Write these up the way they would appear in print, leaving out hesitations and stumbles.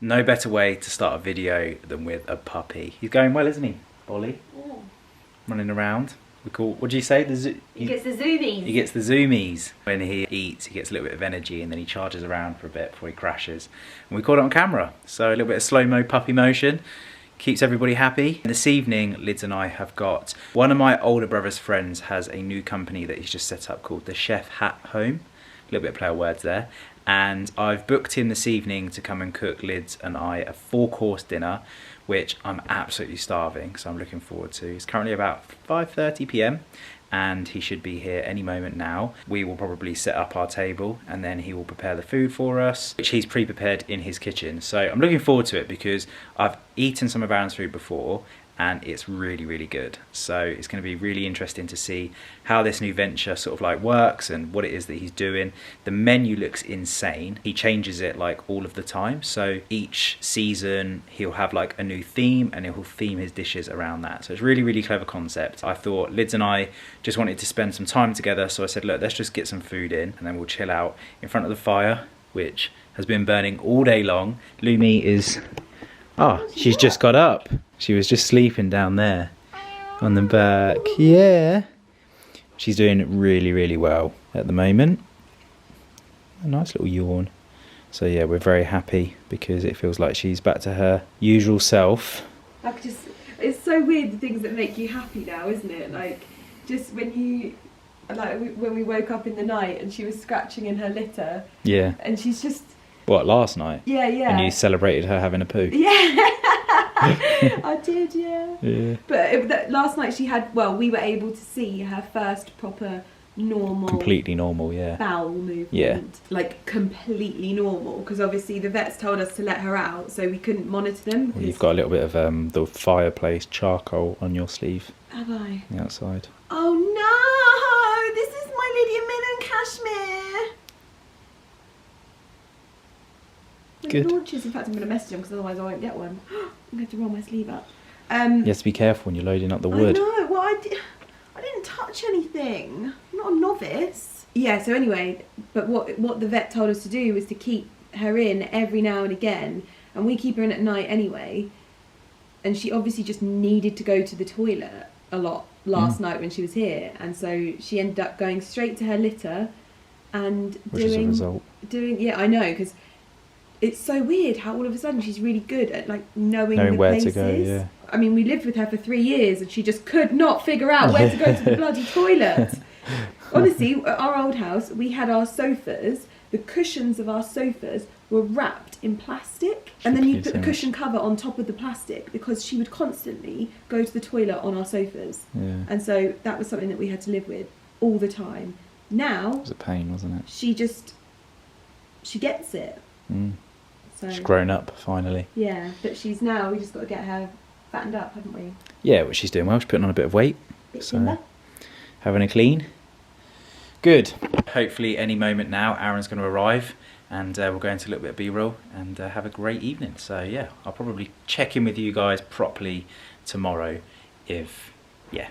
no better way to start a video than with a puppy. He's going well, isn't he, Bolly? Yeah. Running around. What do you say? He gets the zoomies. He gets the zoomies. When he eats, he gets a little bit of energy and then he charges around for a bit before he crashes. And we caught it on camera. So a little bit of slow-mo puppy motion. Keeps everybody happy. And this evening, Lids and I have got, one of my older brother's friends has a new company that he's just set up called the Chef Hat Home. A little bit of play of words there. And I've booked him this evening to come and cook Lids and I a 4-course dinner, which I'm absolutely starving, so I'm looking forward to. It's currently about 5:30 p.m. and he should be here any moment now. We will probably set up our table and then he will prepare the food for us, which he's pre-prepared in his kitchen. So I'm looking forward to it because I've eaten some of Aaron's food before and it's really, really good. So it's going to be really interesting to see how this new venture sort of like works and what it is that he's doing. The menu looks insane. He changes it like all of the time. So each season he'll have like a new theme and he'll theme his dishes around that. So it's really, really clever concept. I thought Lids and I just wanted to spend some time together. So I said, look, let's just get some food in and then we'll chill out in front of the fire, which has been burning all day long. Lumi is, she's just got up. She was just sleeping down there on the back. Yeah. She's doing really, really well at the moment. A nice little yawn. So yeah, we're very happy because it feels like she's back to her usual self. It's so weird, the things that make you happy now, isn't it? Like, just when we woke up in the night and she was scratching in her litter. Yeah. And she's just... What, last night? Yeah. And you celebrated her having a poo? Yeah. I did, yeah. But last night she had, we were able to see her first proper normal... Completely normal, yeah. Bowel movement. Yeah. Like, completely normal. Because obviously the vets told us to let her out, so we couldn't monitor them. Well, you've got a little bit of the fireplace charcoal on your sleeve. Have I? On the outside. Oh no! This is my Lydia Min and Cashmere! Good. Launches. In fact, I'm going to message him because otherwise I won't get one. I'm going to have to roll my sleeve up. You have to be careful when you're loading up the wood. I know. Well, I didn't touch anything. I'm not a novice. Yeah. So anyway, but what the vet told us to do was to keep her in every now and again, and we keep her in at night anyway. And she obviously just needed to go to the toilet a lot last night when she was here, and so she ended up going straight to her litter and Which is a result. Yeah, I know, because it's so weird how all of a sudden she's really good at like knowing the where places. to go. Yeah. I mean, we lived with her for 3 years and she just could not figure out where to go to the bloody toilet. Honestly, at our old house, we had our sofas, the cushions of our sofas were wrapped in plastic, and then you put the cushion cover on top of the plastic because she would constantly go to the toilet on our sofas. Yeah. And so that was something that we had to live with all the time. Now... It was a pain, wasn't it? She gets it. So, she's grown up, finally. Yeah, but we just got to get her fattened up, haven't we? Yeah, well, she's doing well. She's putting on a bit of weight. Having a clean. Good. Hopefully any moment now, Aaron's going to arrive and we'll go into a little bit of B-roll and have a great evening. So yeah, I'll probably check in with you guys properly tomorrow if, yeah.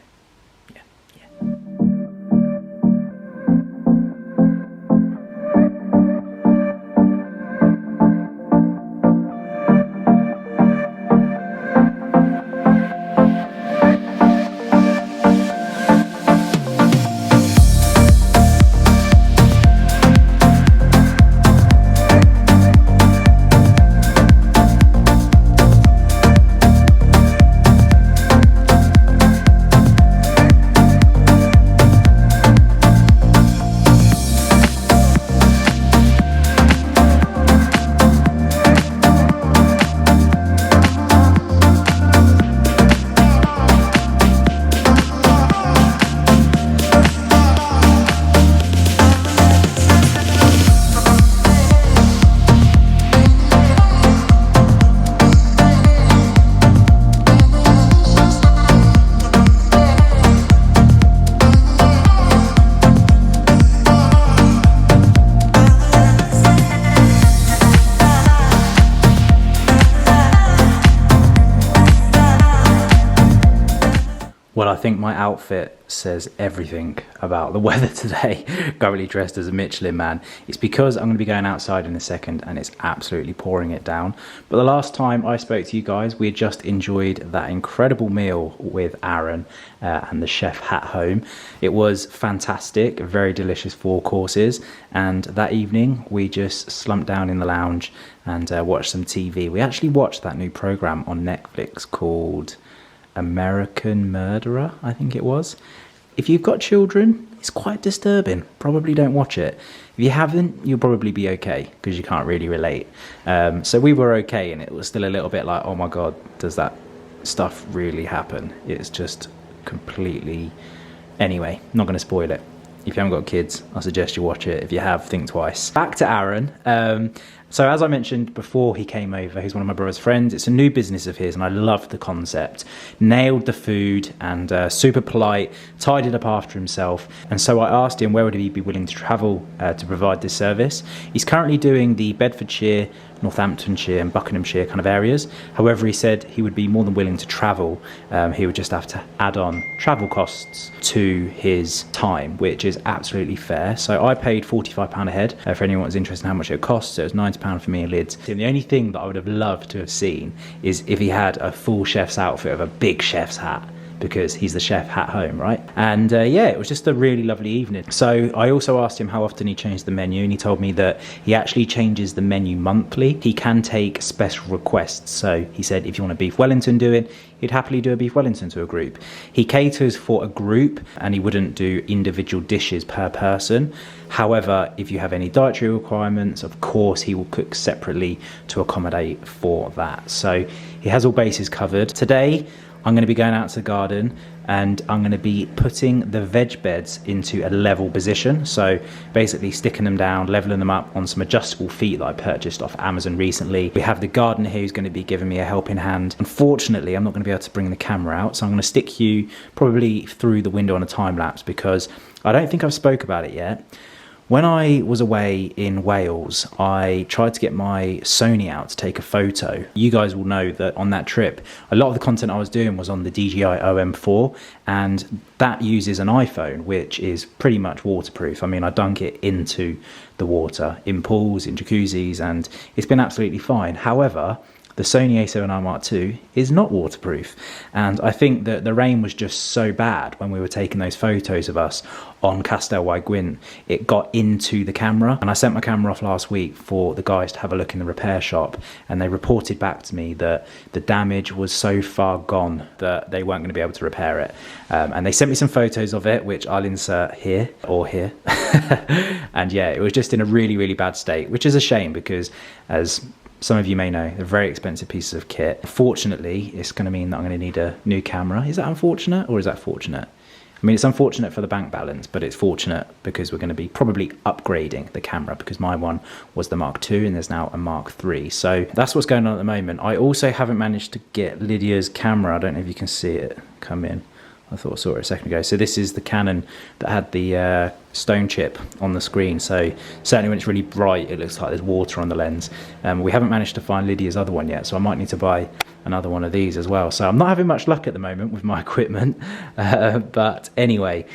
Well, I think my outfit says everything about the weather today. Currently dressed as a Michelin man. It's because I'm going to be going outside in a second and it's absolutely pouring it down. But the last time I spoke to you guys, we had just enjoyed that incredible meal with Aaron and the chef at home. It was fantastic, very delicious 4 courses. And that evening we just slumped down in the lounge and watched some TV. We actually watched that new program on Netflix called American Murderer, I think it was. If you've got children, it's quite disturbing. Probably don't watch it. If you haven't, you'll probably be okay because you can't really relate. So we were okay, and it was still a little bit like, oh my God, does that stuff really happen? It's just completely... Anyway, not going to spoil it. If you haven't got kids, I suggest you watch it. If you have, think twice. Back to Aaron. So as I mentioned before he came over, he's one of my brother's friends. It's a new business of his and I love the concept. Nailed the food and super polite, tidied up after himself. And so I asked him where would he be willing to travel to provide this service. He's currently doing the Bedfordshire, Northamptonshire and Buckinghamshire kind of areas. However, he said he would be more than willing to travel. He would just have to add on travel costs to his time, which is absolutely fair. So I paid £45 a head for anyone who's interested in how much it costs. So it was £90 for me and LYDS. And the only thing that I would have loved to have seen is if he had a full chef's outfit of a big chef's hat, because he's the chef at home, right? And yeah, it was just a really lovely evening. So I also asked him how often he changed the menu, and he told me that he actually changes the menu monthly. He can take special requests. So he said if you want a beef Wellington doing, he'd happily do a beef Wellington to a group. He caters for a group and he wouldn't do individual dishes per person. However, if you have any dietary requirements, of course he will cook separately to accommodate for that. So he has all bases covered. Today I'm going to be going out to the garden and I'm going to be putting the veg beds into a level position. So basically sticking them down, leveling them up on some adjustable feet that I purchased off Amazon recently. We have the gardener here who's going to be giving me a helping hand. Unfortunately, I'm not going to be able to bring the camera out, so I'm going to stick you probably through the window on a time lapse because I don't think I've spoke about it yet. When I was away in Wales, I tried to get my Sony out to take a photo. You guys will know that on that trip, a lot of the content I was doing was on the DJI OM4, and that uses an iPhone, which is pretty much waterproof. I mean, I dunk it into the water, in pools, in jacuzzis, and it's been absolutely fine. However, the Sony A7R Mark II is not waterproof. And I think that the rain was just so bad when we were taking those photos of us on Castell y Gwyn. It got into the camera. And I sent my camera off last week for the guys to have a look in the repair shop. And they reported back to me that the damage was so far gone that they weren't going to be able to repair it. And they sent me some photos of it, which I'll insert here or here. And yeah, it was just in a really, really bad state, which is a shame because as some of you may know, they're very expensive pieces of kit. Fortunately, it's going to mean that I'm going to need a new camera. Is that unfortunate or is that fortunate? I mean, it's unfortunate for the bank balance, but it's fortunate because we're going to be probably upgrading the camera because my one was the Mark II and there's now a Mark III. So that's what's going on at the moment. I also haven't managed to get Lydia's camera. I don't know if you can see it come in. I thought I saw it a second ago. So this is the Canon that had the stone chip on the screen. So certainly when it's really bright, it looks like there's water on the lens. We haven't managed to find Lydia's other one yet, so I might need to buy another one of these as well. So I'm not having much luck at the moment with my equipment. But anyway,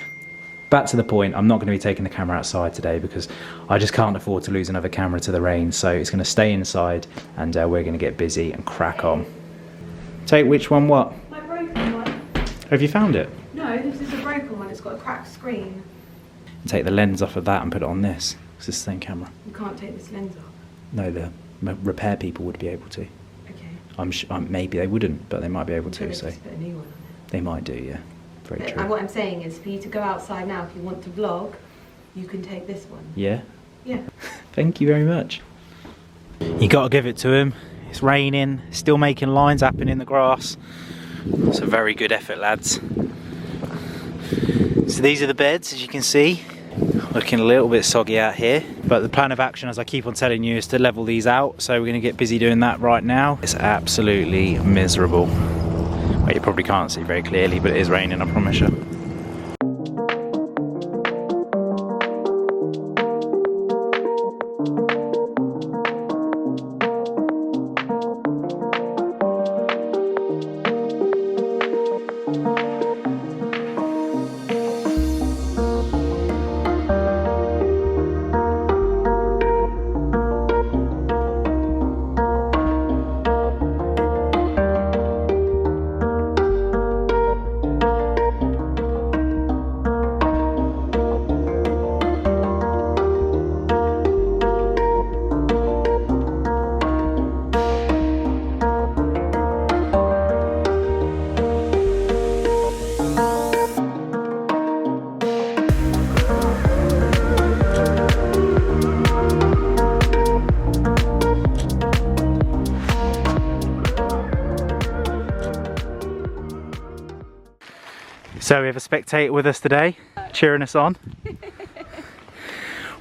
back to the point, I'm not going to be taking the camera outside today because I just can't afford to lose another camera to the rain. So it's going to stay inside and we're going to get busy and crack on. Take which one what? My broken one. Have you found it? No, this is a broken one. It's got a cracked screen. Take the lens off of that and put it on this. It's the same camera. You can't take this lens off. No, the repair people would be able to. Okay. Maybe they wouldn't, but they might be able to. So just put a new one on it. they might do, yeah. Very But true. what I'm saying is, for you to go outside now, if you want to vlog, you can take this one. Yeah. Yeah. Thank you very much. You got to give it to him. It's raining, still making lines happen in the grass. It's a very good effort, lads. So these are the beds, as you can see. Looking a little bit soggy out here, but the plan of action, as I keep on telling you, is to level these out. So we're going to get busy doing that right now. It's absolutely miserable. Well, you probably can't see very clearly, but it is raining, I promise you. So we have a spectator with us today, cheering us on.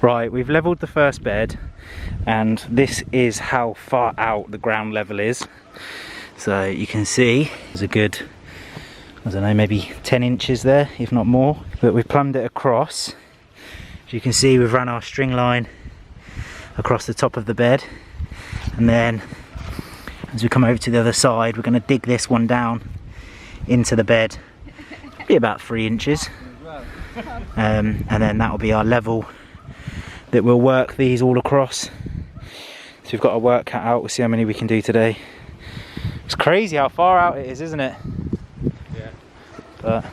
Right, we've levelled the first bed, and this is how far out the ground level is. So you can see there's a good, I don't know, maybe 10 inches there, if not more. But we've plumbed it across. As you can see, we've run our string line across the top of the bed, and then as we come over to the other side, we're going to dig this one down into the bed, be about 3 inches, and then that will be our level that we'll work these all across. So we've got our work cut out. We'll see how many we can do today. It's crazy how far out it is, isn't it? Yeah. But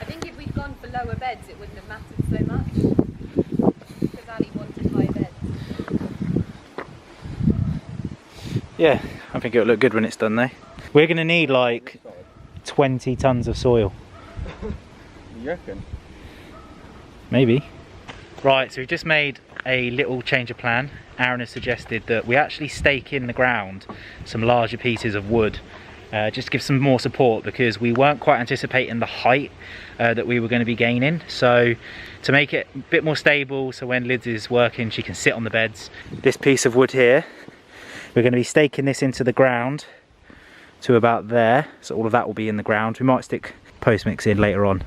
I think if we'd gone for lower beds, it wouldn't have mattered so much. Because Ali wanted high beds. yeah, I think it'll look good when it's done though. We're going to need like 20 tons of soil. You reckon? Maybe. Right, so we've just made a little change of plan. Aaron has suggested that we actually stake in the ground some larger pieces of wood, just to give some more support, because we weren't quite anticipating the height that we were going to be gaining. So to make it a bit more stable, so when Lydia is working she can sit on the beds. This piece of wood here, we're going to be staking this into the ground to about there, so all of that will be in the ground. We might stick post mix in later on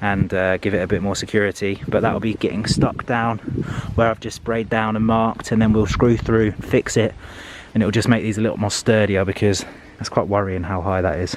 and give it a bit more security, but that'll be getting stuck down where I've just sprayed down and marked, and then we'll screw through, fix it, and it'll just make these a little more sturdier, because that's quite worrying how high that is.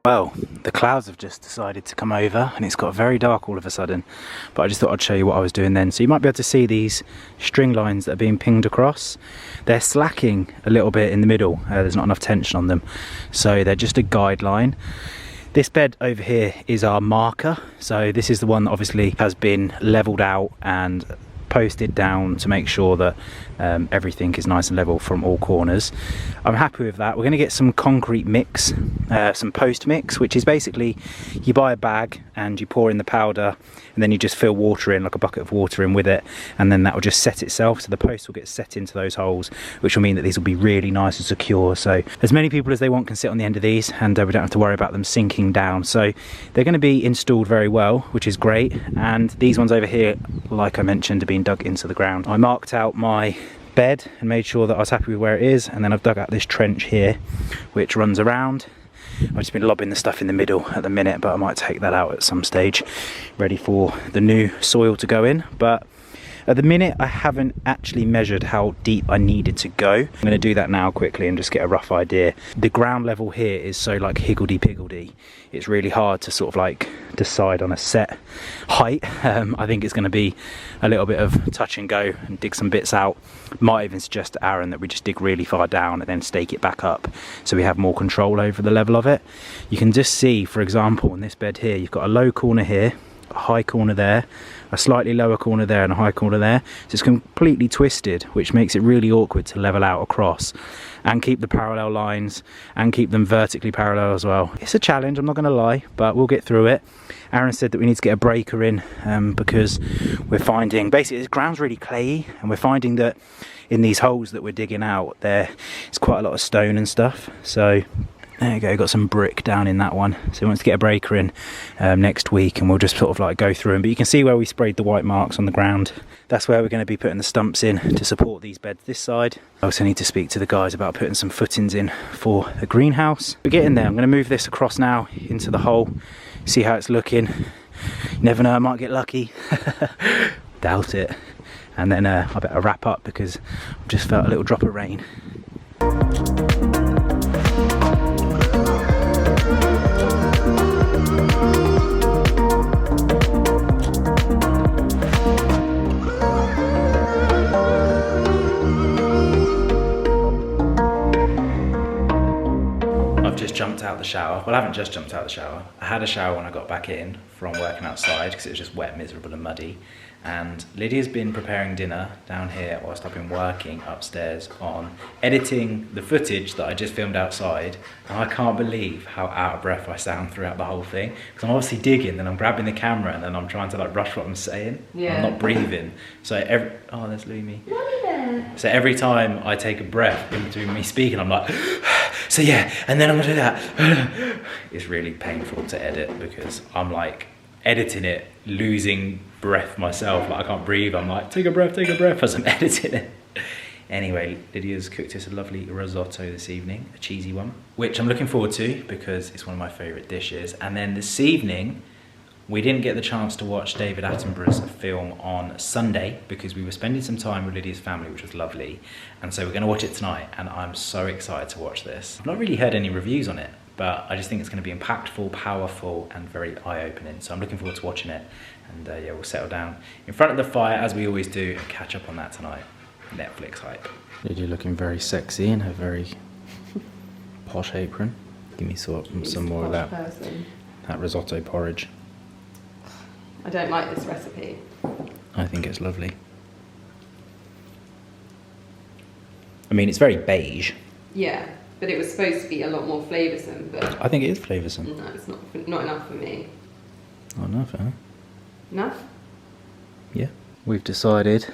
Well, the clouds have just decided to come over and it's got very dark all of a sudden, but I just thought I'd show you what I was doing then. So you might be able to see these string lines that are being pinged across. They're slacking a little bit in the middle, there's not enough tension on them, so they're just a guideline. This bed over here is our marker, so this is the one that obviously has been levelled out and posted down to make sure that everything is nice and level from all corners. I'm happy with that. We're going to get some concrete mix, some post mix, which is basically you buy a bag and you pour in the powder and then you just fill water in, like a bucket of water in with it, and then that will just set itself, so the post will get set into those holes, which will mean that these will be really nice and secure, so as many people as they want can sit on the end of these, and we don't have to worry about them sinking down. So they're going to be installed very well, which is great. And these ones over here, like I mentioned, are being dug into the ground. I marked out my bed and made sure that I was happy with where it is, and then I've dug out this trench here which runs around. I've just been lobbing the stuff in the middle at the minute, but I might take that out at some stage, ready for the new soil to go in. But at the minute I haven't actually measured how deep I needed to go. I'm going to do that now quickly and just get a rough idea. The ground level here is so like higgledy-piggledy, it's really hard to sort of like decide on a set height. I think it's going to be a little bit of touch and go and dig some bits out. Might even suggest to Aaron that we just dig really far down and then stake it back up so we have more control over the level of it. You can just see, for example, in this bed here, you've got a low corner here, a high corner there, a slightly lower corner there and a high corner there, so it's completely twisted, which makes it really awkward to level out across and keep the parallel lines and keep them vertically parallel as well. It's a challenge, I'm not going to lie, but we'll get through it. Aaron said that we need to get a breaker in because we're finding basically this ground's really clayey, and we're finding that in these holes that we're digging out there's quite a lot of stone and stuff, so There you go, got some brick down in that one. So he wants to get a breaker in next week, and we'll just sort of like go through them. But you can see where we sprayed the white marks on the ground. That's where we're going to be putting the stumps in to support these beds this side. I also need to speak to the guys about putting some footings in for a greenhouse. We're getting there. I'm going to move this across now into the hole, see how it's looking. You never know, I might get lucky. Doubt it. And then I better wrap up because I've just felt a little drop of rain. Jumped out the shower. Well, I haven't just jumped out the shower. I had a shower when I got back in from working outside because it was just wet, miserable and muddy. And Lydia's been preparing dinner down here whilst I've been working upstairs on editing the footage that I just filmed outside. And I can't believe how out of breath I sound throughout the whole thing. Because I'm obviously digging, then I'm grabbing the camera, and then I'm trying to like rush what I'm saying. Yeah. I'm not breathing. So oh, there's Lumi. So every time I take a breath in between me speaking, I'm like, so yeah, and then I'm gonna do that. It's really painful to edit because I'm like editing it, losing breath myself. Like I can't breathe. I'm like, take a breath as I'm editing it. Anyway, Lydia's cooked us a lovely risotto this evening, a cheesy one, which I'm looking forward to because it's one of my favourite dishes. And then this evening, we didn't get the chance to watch David Attenborough's film on Sunday because we were spending some time with Lydia's family, which was lovely. And so we're going to watch it tonight, and I'm so excited to watch this. I've not really heard any reviews on it, but I just think it's going to be impactful, powerful, and very eye-opening. So I'm looking forward to watching it. And yeah, we'll settle down in front of the fire, as we always do, and catch up on that tonight. Netflix hype. Lydia looking very sexy in her very posh apron. Give me some more of that risotto porridge. I don't like this recipe. I think it's lovely. I mean, it's very beige. Yeah, but it was supposed to be a lot more flavoursome, but... I think it is flavoursome. No, it's not enough for me. Not enough, huh? Enough? Yeah. We've decided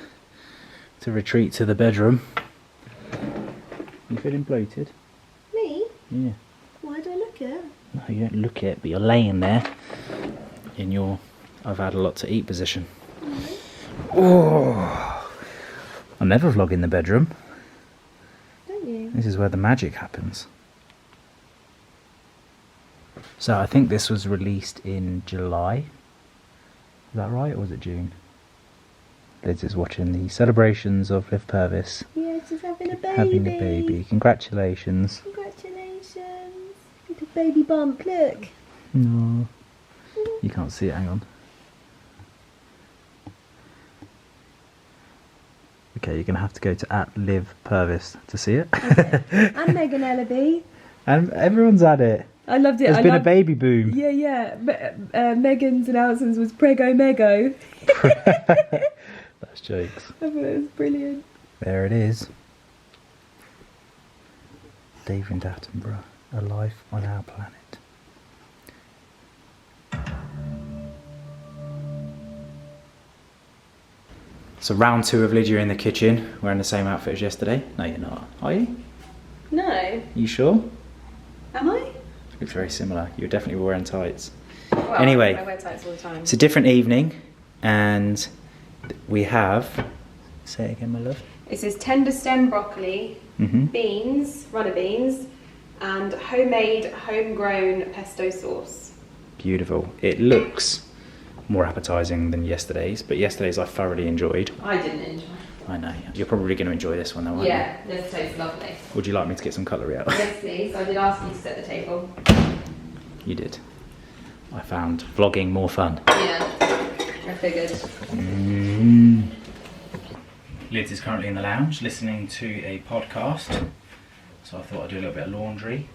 to retreat to the bedroom. You feeling bloated? Me? Yeah. Why do I look it? No, you don't look it, but you're laying there in your I've had a lot to eat position. Oh, I never vlog in the bedroom. Don't you? This is where the magic happens. So I think this was released in July. Is that right, or was it June? Liz is watching the celebrations of Liv Purvis. Yeah, she's having a baby. Having a baby. Congratulations. Congratulations. Little baby bump, look. No. You can't see it, hang on. Okay, you're going to have to go to @Liv Purvis to see it. Okay. And Megan Ellaby. And everyone's at it. I loved it. There's been a baby boom. Yeah, yeah. Megan's announcements was Prego Mego. That's jokes. I thought it was brilliant. There it is. David Attenborough, A Life on Our Planet. So round 2 of Lydia in the kitchen, wearing the same outfit as yesterday. No, you're not. Are you? No. You sure? Am I? Looks very similar. You're definitely wearing tights. Well, anyway, I wear tights all the time. It's a different evening, and we have... Say it again, my love. It says tender stem broccoli, beans, runner beans, and homemade, homegrown pesto sauce. Beautiful. It looks more appetising than yesterday's, but yesterday's I thoroughly enjoyed. I didn't enjoy. I know. You're probably going to enjoy this one though, aren't Yeah, this tastes lovely. Would you like me to get some cutlery out? Yes, please. I did ask you to set the table. You did. I found vlogging more fun. Yeah, I figured. Liz is currently in the lounge listening to a podcast, so I thought I'd do a little bit of laundry.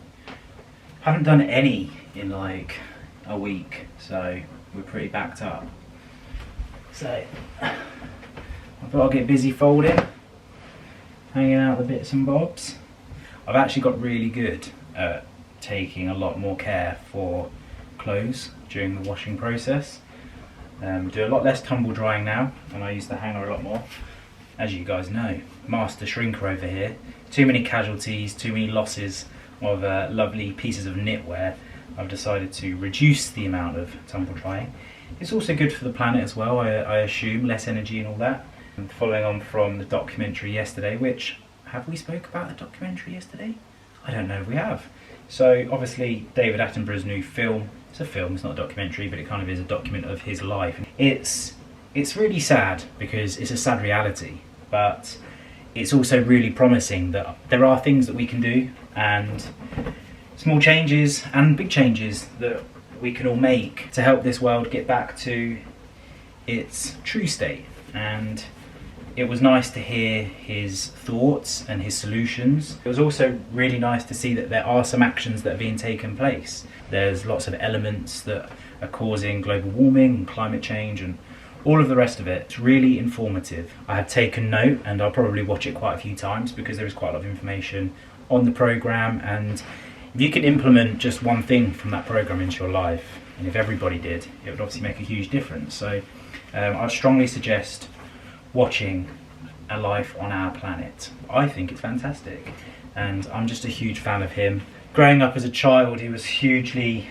Haven't done any in like a week, so we're pretty backed up. So I thought I'd get busy folding, hanging out the bits and bobs. I've actually got really good at taking a lot more care for clothes during the washing process. Do a lot less tumble drying now, and I use the hanger a lot more. As you guys know, master shrinker over here. Too many casualties, too many losses of lovely pieces of knitwear, I've decided to reduce the amount of tumble drying. It's also good for the planet as well, I assume, less energy and all that. And following on from the documentary yesterday, which, have we spoke about the documentary yesterday? I don't know if we have. So obviously David Attenborough's new film, it's a film, it's not a documentary, but it kind of is a document of his life. It's really sad because it's a sad reality, but it's also really promising that there are things that we can do, and small changes and big changes that we can all make to help this world get back to its true state. And it was nice to hear his thoughts and his solutions. It was also really nice to see that there are some actions that are being taken place. There's lots of elements that are causing global warming and climate change and all of the rest of it. It's really informative. I have taken note, and I'll probably watch it quite a few times because there is quite a lot of information on the programme, and if you can implement just one thing from that programme into your life, and if everybody did, it would obviously make a huge difference. So I'd strongly suggest watching A Life on Our Planet. I think it's fantastic, and I'm just a huge fan of him. Growing up as a child, he was hugely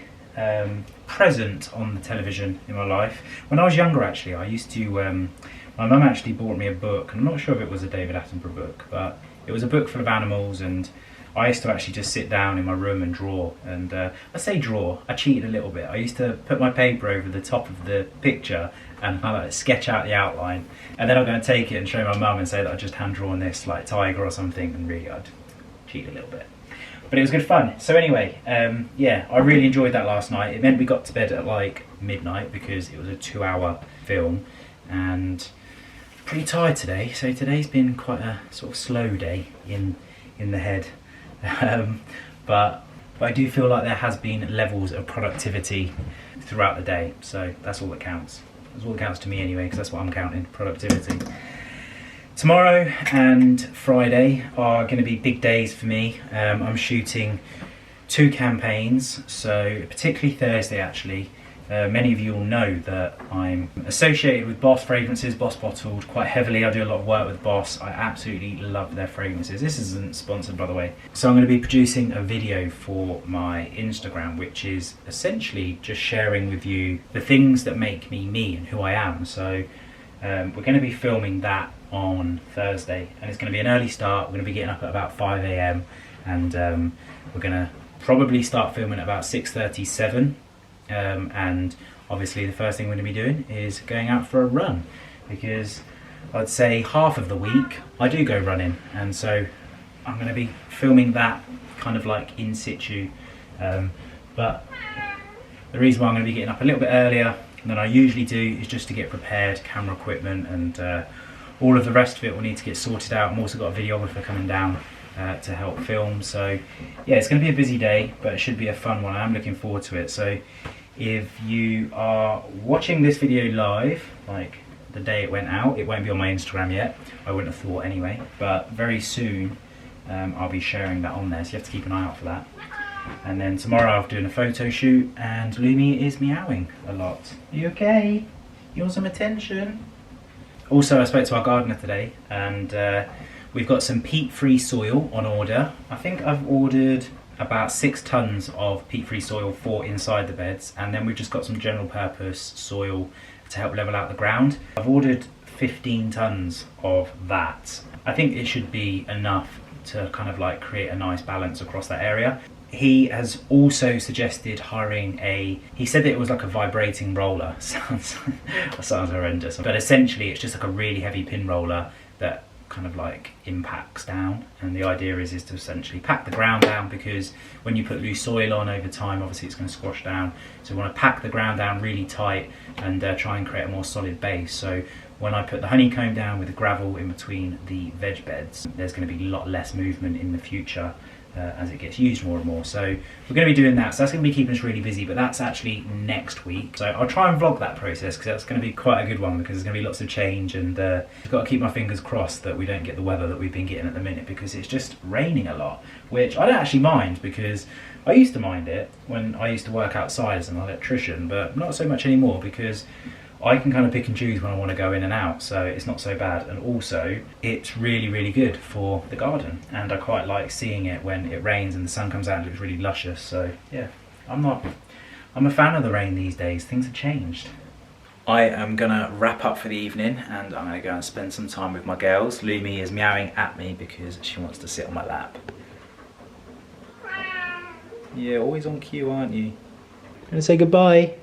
present on the television in my life. When I was younger, actually, I used to, my mum actually bought me a book. I'm not sure if it was a David Attenborough book, but it was a book full of animals, and I used to actually just sit down in my room and draw. And I say draw, I cheated a little bit. I used to put my paper over the top of the picture and I like sketch out the outline, and then I'm going to take it and show my mum and say that I just hand drawn this like tiger or something, and really I'd cheat a little bit. But it was good fun. So anyway, yeah, I really enjoyed that last night. It meant we got to bed at like midnight because it was a 2-hour film, and pretty tired today. So today's been quite a sort of slow day in the head. But I do feel like there has been levels of productivity throughout the day, so that's all that counts. That's all that counts to me anyway, because that's what I'm counting, productivity. Tomorrow and Friday are going to be big days for me. I'm shooting 2 campaigns, so particularly Thursday actually. Many of you will know that I'm associated with Boss Fragrances, Boss Bottled, quite heavily. I do a lot of work with Boss. I absolutely love their fragrances. This isn't sponsored, by the way. So I'm going to be producing a video for my Instagram, which is essentially just sharing with you the things that make me me and who I am. So we're going to be filming that on Thursday, and it's going to be an early start. We're going to be getting up at about 5 AM, and we're going to probably start filming at about 6:37. And obviously the first thing we're going to be doing is going out for a run, because I'd say half of the week I do go running, and so I'm going to be filming that kind of like in situ. But the reason why I'm going to be getting up a little bit earlier than I usually do is just to get prepared, camera equipment and all of the rest of it will need to get sorted out. I've also got a videographer coming down to help film. So yeah, it's going to be a busy day, but it should be a fun one. I'm looking forward to it. So if you are watching this video live, like the day it went out, it won't be on my Instagram yet. I wouldn't have thought anyway, but very soon I'll be sharing that on there, so you have to keep an eye out for that. And then tomorrow I'll be doing a photo shoot, and Lumi is meowing a lot. Are you okay? You want some attention? Also, I spoke to our gardener today, and we've got some peat-free soil on order. I think I've ordered about 6 tons of peat-free soil for inside the beds, and then we've just got some general purpose soil to help level out the ground. I've ordered 15 tons of that. I think it should be enough to kind of like create a nice balance across that area. He has also suggested hiring he said that it was like a vibrating roller. Sounds horrendous, but essentially it's just like a really heavy pin roller that kind of like impacts down, and the idea is to essentially pack the ground down, because when you put loose soil on over time, obviously it's going to squash down. So we want to pack the ground down really tight and try and create a more solid base. So when I put the honeycomb down with the gravel in between the veg beds, there's going to be a lot less movement in the future as it gets used more and more. So we're going to be doing that, so that's going to be keeping us really busy, but that's actually next week. So I'll try and vlog that process, because that's going to be quite a good one, because there's going to be lots of change, and I've got to keep my fingers crossed that we don't get the weather that we've been getting at the minute, because it's just raining a lot, which I don't actually mind, because I used to mind it when I used to work outside as an electrician, but not so much anymore, because I can kind of pick and choose when I want to go in and out, so it's not so bad. And also, it's really, really good for the garden, and I quite like seeing it when it rains and the sun comes out and it looks really luscious. So yeah, I'm a fan of the rain these days. Things have changed. I am gonna wrap up for the evening, and I'm gonna go and spend some time with my girls. Lumi is meowing at me because she wants to sit on my lap. Yeah, always on cue, aren't you? Gonna say goodbye?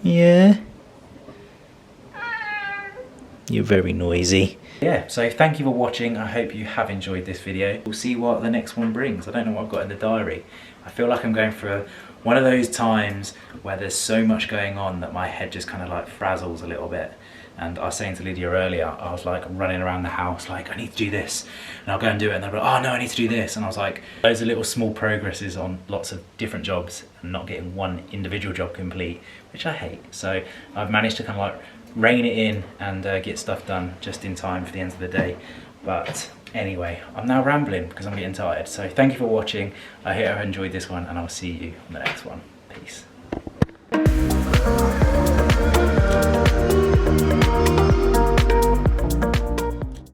Yeah. You're very noisy. Yeah, so thank you for watching. I hope you have enjoyed this video. We'll see what the next one brings. I don't know what I've got in the diary. I feel like I'm going for one of those times where there's so much going on that my head just kind of like frazzles a little bit. And I was saying to Lydia earlier, I was like running around the house like, I need to do this, and I'll go and do it, and they'll be like, oh no, I need to do this, and I was like, those are little small progresses on lots of different jobs and not getting one individual job complete, which I hate. So I've managed to kind of like rein it in and get stuff done just in time for the end of the day. But anyway, I'm now rambling because I'm getting tired. So thank you for watching. I hope you enjoyed this one, and I'll see you on the next one. Peace.